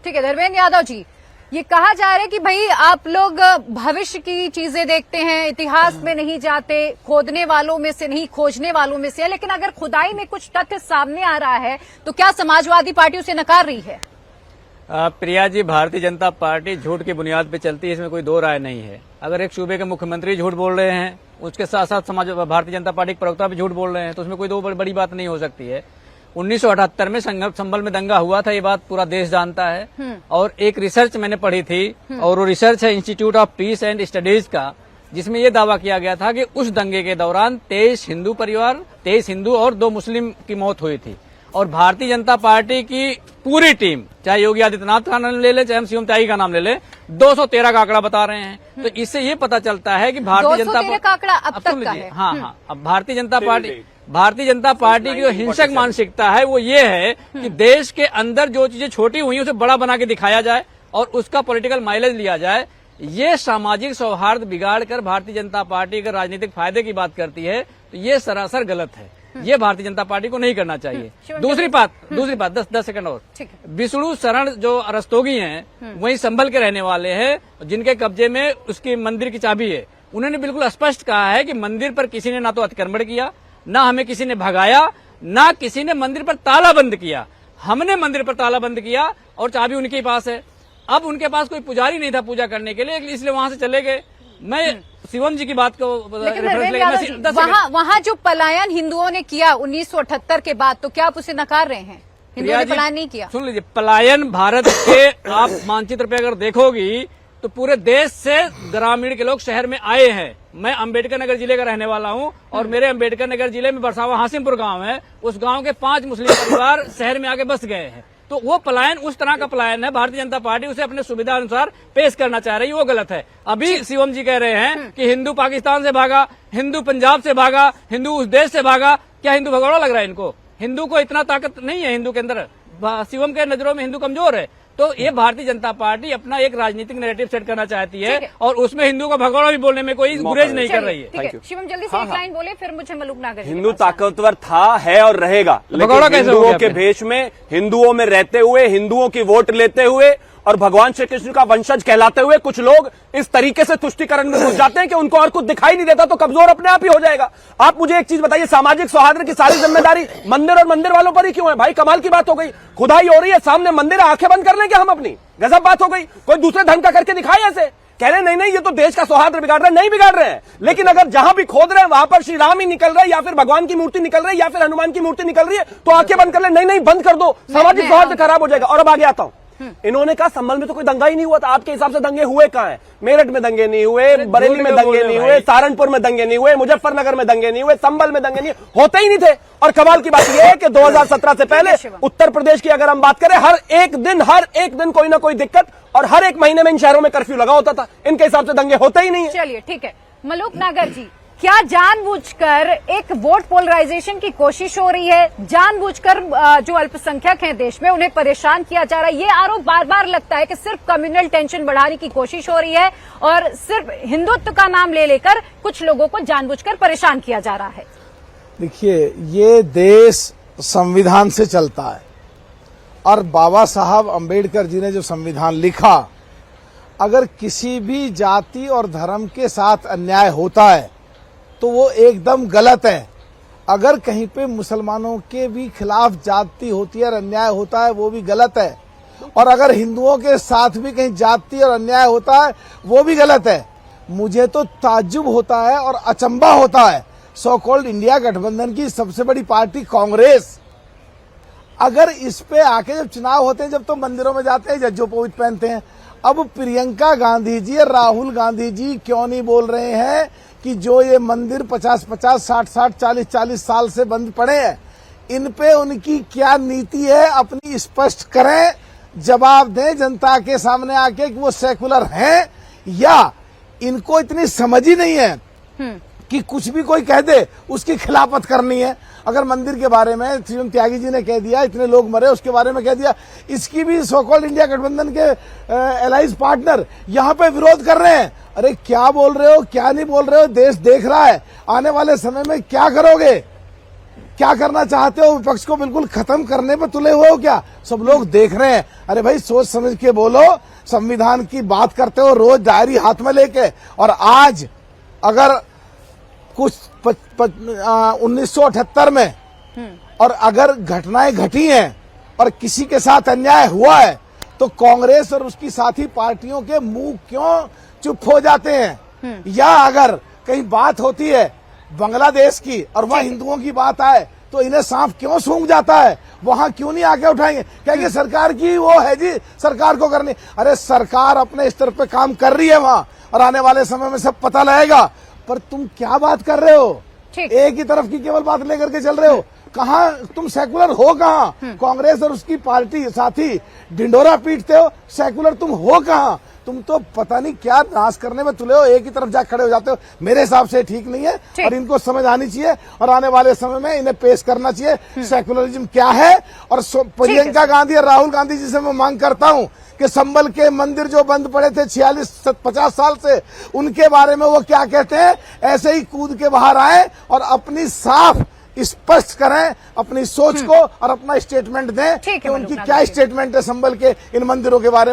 ठीक है धर्मेंद्र यादव जी, ये कहा जा रहा है कि भाई आप लोग भविष्य की चीजें देखते हैं, इतिहास में नहीं जाते, खोदने वालों में से नहीं खोजने वालों में से है, लेकिन अगर खुदाई में कुछ तथ्य सामने आ रहा है तो क्या समाजवादी पार्टी उसे नकार रही है? प्रिया जी, भारतीय जनता पार्टी झूठ की बुनियाद पे चलती है, इसमें कोई दो राय नहीं है। अगर एक सूबे के मुख्यमंत्री झूठ बोल रहे हैं, उसके साथ साथ भारतीय जनता पार्टी के प्रवक्ता भी झूठ बोल रहे हैं, तो उसमें कोई दो बड़ी बात नहीं हो सकती है। 1978 में संभल में दंगा हुआ था, ये बात पूरा देश जानता है। और एक रिसर्च मैंने पढ़ी थी, और वो रिसर्च है institute of peace and studies का, जिसमें ये दावा किया गया था कि उस दंगे के दौरान 23 हिंदू और 2 मुस्लिम की मौत हुई थी। और भारतीय जनता पार्टी की पूरी टीम, चाहे योगी आदित्यनाथ का नाम ले ले, चाहे हम शिवम त्यागी का नाम ले ले, 213 का आंकड़ा बता रहे हैं। तो इससे ये पता चलता है कि भारतीय जनता पार्टी, हाँ, अब भारतीय जनता पार्टी की जो हिंसक मानसिकता है वो ये है कि देश के अंदर जो चीजें छोटी हुई उसे बड़ा बना के दिखाया जाए और उसका पॉलिटिकल माइलेज लिया जाए। ये सामाजिक सौहार्द बिगाड़ कर भारतीय जनता पार्टी अगर राजनीतिक फायदे की बात करती है तो ये सरासर गलत है। ये भारतीय जनता पार्टी को नहीं करना चाहिए। दूसरी बात 10 सेकंड और, विष्णु शरण जो रस्तोगी हैं वही संभल के रहने वाले हैं, जिनके कब्जे में उसकी मंदिर की चाबी है। उन्होंने बिल्कुल स्पष्ट कहा है कि मंदिर पर किसी ने ना तो अतिक्रमण किया, ना हमें किसी ने भगाया, ना किसी ने मंदिर पर ताला बंद किया। हमने मंदिर पर ताला बंद किया और चाबी उनके पास है। अब उनके पास कोई पुजारी नहीं था पूजा करने के लिए, इसलिए वहां से चले गए। मैं शिवम जी की बात को वहाँ जो पलायन हिंदुओं ने किया 1978 के बाद, तो क्या आप उसे नकार रहे हैं? हिंदुओं ने पलायन नहीं किया। सुन लीजिए, पलायन भारत के आप मानचित्र पे अगर देखोगी तो पूरे देश से ग्रामीण के लोग शहर में आए हैं। मैं अंबेडकर नगर जिले का रहने वाला हूं और मेरे अंबेडकर नगर जिले में बरसावा हासिमपुर गांव है, उस गांव के 5 मुस्लिम परिवार शहर में आके बस गए हैं। तो वो पलायन उस तरह का पलायन है, भारतीय जनता पार्टी उसे अपने सुविधा अनुसार पेश करना चाह रही है, वो गलत है। अभी शिवम जी कह रहे हैं कि हिंदू पाकिस्तान से भागा, हिंदू पंजाब से भागा, हिंदू उस देश से भागा। क्या हिंदू भगोड़ा लग रहा है इनको? हिंदू को इतना ताकत नहीं है हिंदू के अंदर। शिवम के नजरों में हिंदू कमजोर है। तो ये भारतीय जनता पार्टी अपना एक राजनीतिक नैरेटिव सेट करना चाहती है और उसमें हिंदू का भगोड़ा भी बोलने में कोई गुरेज नहीं कर रही है। शिवम जल्दी से एक लाइन बोले, फिर मुझे मलूक नागर। हिंदू ताकतवर था, है और रहेगा, लेकिन हिंदुओं के भेष में, हिंदुओं में रहते हुए, हिंदुओं की वोट लेते हुए और भगवान श्री कृष्ण का वंशज कहलाते हुए कुछ लोग इस तरीके से तुष्टीकरण में घुस जाते हैं कि उनको और कुछ दिखाई नहीं देता, तो कमजोर अपने आप ही हो जाएगा। आप मुझे एक चीज बताइए, सामाजिक सौहार्द की सारी जिम्मेदारी मंदिर और मंदिर वालों पर ही क्यों है? भाई कमाल की बात हो गई, खुदाई हो रही है, सामने मंदिर, आंखें बंद कर लें क्या हम अपनी? गजब बात हो गई। कोई दूसरे धर्म का करके दिखाए ऐसे, कह रहे नहीं ये तो देश का सौहार्द बिगाड़ रहे हैं। नहीं बिगाड़ रहे हैं, लेकिन अगर जहां भी खोद रहे हैं वहां पर श्री राम ही निकल रहे हैं, या फिर भगवान की मूर्ति निकल रही है, या फिर हनुमान की मूर्ति निकल रही है, तो आंखें बंद कर ले। नहीं बंद कर दो, सामाजिक सौहार्द खराब हो जाएगा। और अब आगे आता हूं, इन्होंने कहा संभल में तो कोई दंगा ही नहीं हुआ था। आपके हिसाब से दंगे हुए कहां हैं? मेरठ में दंगे नहीं हुए, बरेली में दंगे नहीं हुए, सहारनपुर में दंगे नहीं हुए, मुजफ्फरनगर में दंगे नहीं हुए, संभल में दंगे नहीं होते ही नहीं थे। और कमाल की बात यह है कि 2017 से पहले उत्तर प्रदेश की अगर हम बात करें, हर एक दिन कोई ना कोई दिक्कत, और हर एक महीने में इन शहरों में कर्फ्यू लगा होता था। इनके हिसाब से दंगे होते ही नहीं है। चलिए ठीक है, मलूक नागर जी, क्या जानबूझकर एक वोट पोलराइजेशन की कोशिश हो रही है? जानबूझकर जो अल्पसंख्यक हैं देश में उन्हें परेशान किया जा रहा है? ये आरोप बार बार लगता है कि सिर्फ कम्युनल टेंशन बढ़ाने की कोशिश हो रही है और सिर्फ हिंदुत्व का नाम ले लेकर कुछ लोगों को जानबूझकर परेशान किया जा रहा है। देखिए, ये देश संविधान से चलता है और बाबा साहब अम्बेडकर जी ने जो संविधान लिखा, अगर किसी भी जाति और धर्म के साथ अन्याय होता है तो वो एकदम गलत है। अगर कहीं पे मुसलमानों के भी खिलाफ जाति होती है और अन्याय होता है, वो भी गलत है। और अगर हिंदुओं के साथ भी कहीं जाति और अन्याय होता है, वो भी गलत है। मुझे तो ताज्जुब होता है और अचंभा होता है, सो कॉल्ड इंडिया गठबंधन की सबसे बड़ी पार्टी कांग्रेस अगर इस पे आके जब चुनाव होते हैं, जब तो मंदिरों में जाते हैं, जज्जोपोवित पहनते हैं। अब प्रियंका गांधी जी और राहुल गांधी जी क्यों नहीं बोल रहे हैं कि जो ये मंदिर 50-50, 60-60, 40-40 साल से बंद पड़े हैं, इन पे उनकी क्या नीति है, अपनी स्पष्ट करें, जवाब दें जनता के सामने आके कि वो सेकुलर हैं या इनको इतनी समझ ही नहीं है कि कुछ भी कोई कह दे उसकी खिलाफत करनी है। अगर मंदिर के बारे में शिवम त्यागी जी ने कह दिया, इतने लोग मरे, उसके बारे में कह दिया, इसकी भी सो कॉल्ड इंडिया गठबंधन के एलाइज पार्टनर यहाँ पे विरोध कर रहे हैं। अरे क्या बोल रहे हो, क्या नहीं बोल रहे हो? देश देख रहा है, आने वाले समय में क्या करोगे? क्या करना चाहते हो? विपक्ष को बिल्कुल खत्म करने पर तुले हुए हो क्या? सब लोग देख रहे हैं। अरे भाई सोच समझ के बोलो। संविधान की बात करते हो रोज डायरी हाथ में लेके, और आज अगर कुछ 1978 में और अगर घटनाएं घटी हैं और किसी के साथ अन्याय हुआ है तो कांग्रेस और उसकी साथी पार्टियों के मुंह क्यों चुप हो जाते हैं? या अगर कहीं बात होती है बांग्लादेश की और वह हिंदुओं की बात आए तो इन्हें सांप क्यों सूंघ जाता है? वहां क्यों नहीं आके उठाएंगे? कहेंगे सरकार की वो है जी, सरकार को करनी। अरे सरकार अपने स्तर पे काम कर रही है वहां, और आने वाले समय में सब पता लगेगा। पर तुम क्या बात कर रहे हो? एक ही तरफ की केवल बात लेकर के चल रहे हो। कहाँ तुम सेकुलर हो? कहाँ कांग्रेस और उसकी पार्टी साथी ढिंडोरा पीटते हो? सेकुलर तुम हो कहाँ? तुम तो पता नहीं क्या नाश करने में तुले हो, एक ही तरफ जा खड़े हो जाते हो। मेरे हिसाब से ठीक नहीं है, और इनको समझ आनी चाहिए और आने वाले समय में इन्हें पेश करना चाहिए सेकुलरिज्म क्या है। और प्रियंका गांधी और राहुल गांधी जी से मैं मांग करता हूं कि संबल के मंदिर जो बंद पड़े थे 46-50 साल से, उनके बारे में वो क्या कहते हैं, ऐसे ही कूद के बाहर आए और अपनी साफ स्पष्ट करें अपनी सोच को और अपना स्टेटमेंट दें कि उनकी क्या स्टेटमेंट है संबल के इन मंदिरों के बारे में।